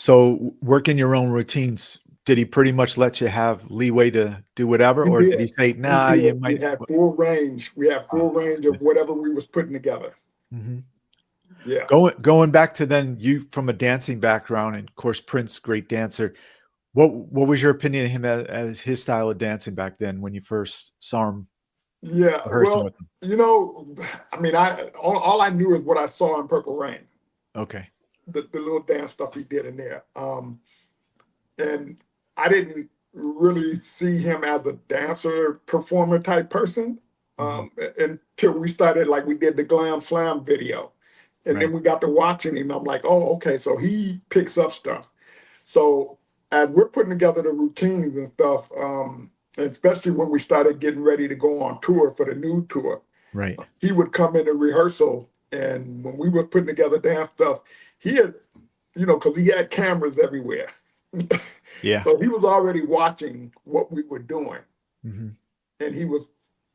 So working your own routines, did he pretty much let you have leeway to do whatever, He or did he did. say, He nah, you did. We might? had full range. We had Oh, full that's range of good. whatever we was putting together. Mhm. Yeah. Going back to then, you from a dancing background, and of course Prince, great dancer. What was your opinion of him as his style of dancing back then when you first saw him Yeah. rehearsing Well, with him? I mean, all I knew is what I saw in Purple Rain, Okay. the little dance stuff he did in there. And I didn't really see him as a dancer performer type person Mhm. until we started, like we did the Glam Slam video. And then Right. we got to watching him. I'm like, oh, okay, so he picks up stuff. So as we're putting together the routines and stuff, especially when we started getting ready to go on tour for the Nude tour, Right. he would come into rehearsal, and when we were putting together dance stuff, he had, because he had cameras everywhere. Yeah. So he was already watching what we were doing, Mhm. and he was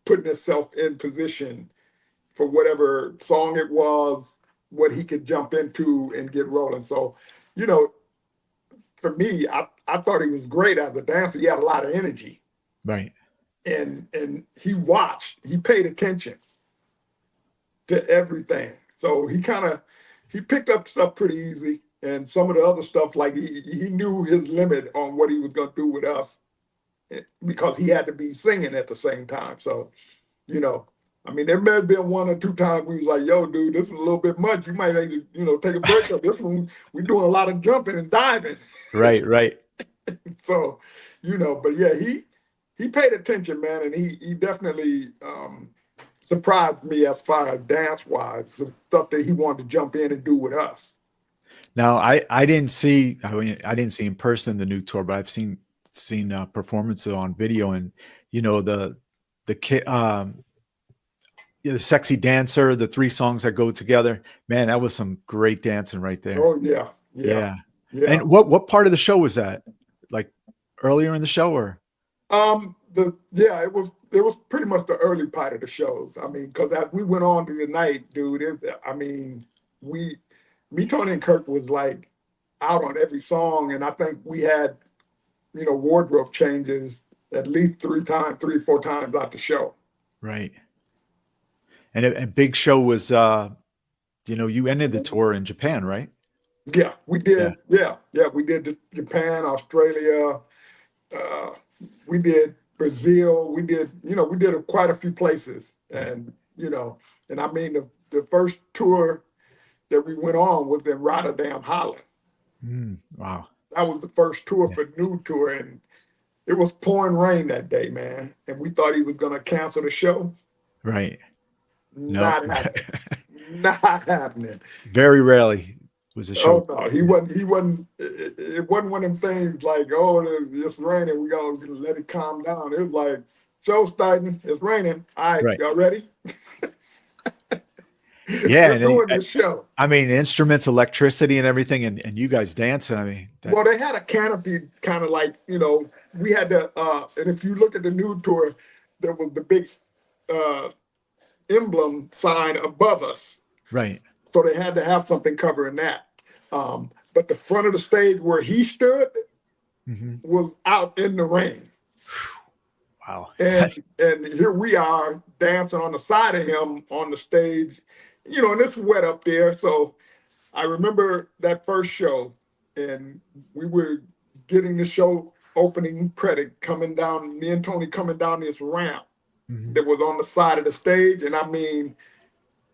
putting himself in position for whatever song it was, what he could jump into and get rolling. So, you know, for me, I thought he was great as a dancer. He had a lot of energy, Right. and he paid attention to everything. So he picked up stuff pretty easy, and some of the other stuff, like he knew his limit on what he was going to do with us, because he had to be singing at the same time. So, you know, I mean, there may have been one or two times we was like, "Yo, dude, this is a little bit much. You might need to, take a break up. This one, we're doing a lot of jumping and diving." Right. Right. So, but yeah, he paid attention, man, and he definitely surprised me as far as dance wise, the stuff that he wanted to jump in and do with us. Now, I didn't see. I mean, I didn't see in person the new tour, but I've seen performances on video, and the kid, yeah, the sexy dancer, the three songs that go together. Man, that was some great dancing right there. Oh yeah, yeah, Yeah. yeah. And what part of the show was that? Like earlier in the show, or? It was pretty much the early part of the shows. I mean, because as we went on through the night, dude, I mean, we, me, Tony, and Kirk was like out on every song, and I think we had wardrobe changes at least 3 times, 3 or 4 times out the show. Right. And a big show was you ended the tour in Japan, right? Yeah, we Yeah. did. Yeah, yeah, we did Japan, Australia. Uh, we did Brazil. We did quite a few places, Right. and I mean the first tour that we went on was in Rotterdam, Holland. Wow. That was the first tour Yeah. for Nude tour, and it was pouring rain that day, man. And we thought he was going to cancel the show. Right. No. Not happening. Not happening. Very rarely was a show. Oh no, he wasn't. He wasn't. It wasn't one of them things like, oh, it's raining. We gotta let it calm down. It was like, show's starting. It's raining. All right, Right. y'all ready? Yeah, We're and doing this show. I mean, instruments, electricity, and everything, and you guys dancing. I mean, that. Well, they had a canopy, kind of like we had the. And if you look at the Nude tour, there was the big uh, emblem sign above us, Right. so they had to have something covering that. But the front of the stage where he stood Hmm. was out in the rain. Wow. And here we are dancing on the side of him on the stage, and it's wet up there. So I remember that first show, and we were getting the show opening credit coming down, me and Tony coming down this ramp Hmm. that was on the side of the stage. And I mean,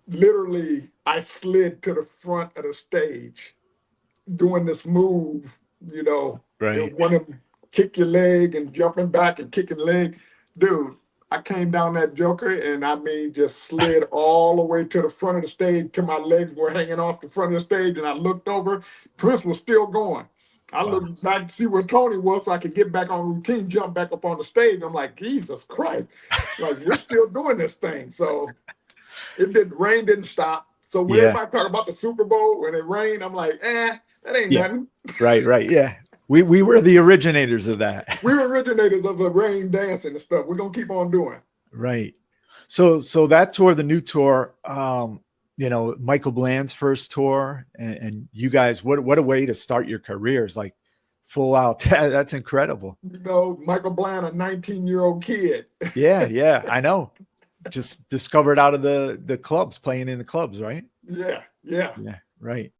literally, I slid to the front of the stage doing this move, it was Right. one of them kick your leg and jumping back and kicking leg. Dude, I came down that joker and I mean just slid all the way to the front of the stage till my legs were hanging off the front of the stage, and I looked over, Prince was still going. I Wow. looked back to see where Tony was so I could get back on routine, jump back up on the stage. I'm like, Jesus Christ, like we're still doing this thing. So rain didn't stop. So when Yeah. everybody talk about the Super Bowl when it rained, I'm like, that ain't Yeah. nothing. Right. Right. Yeah. We were the originators of that. We were originators of the rain dancing and stuff. We're gonna keep on doing. Right. So that tour, the new tour, you know, Michael Bland's first tour, and you guys, what a way to start your careers, like full out. That's incredible. You know, Michael Bland, a 19-year-old kid. Yeah, yeah, I know. Just discovered out of the clubs, playing in the clubs, right? Yeah, yeah. Yeah, right.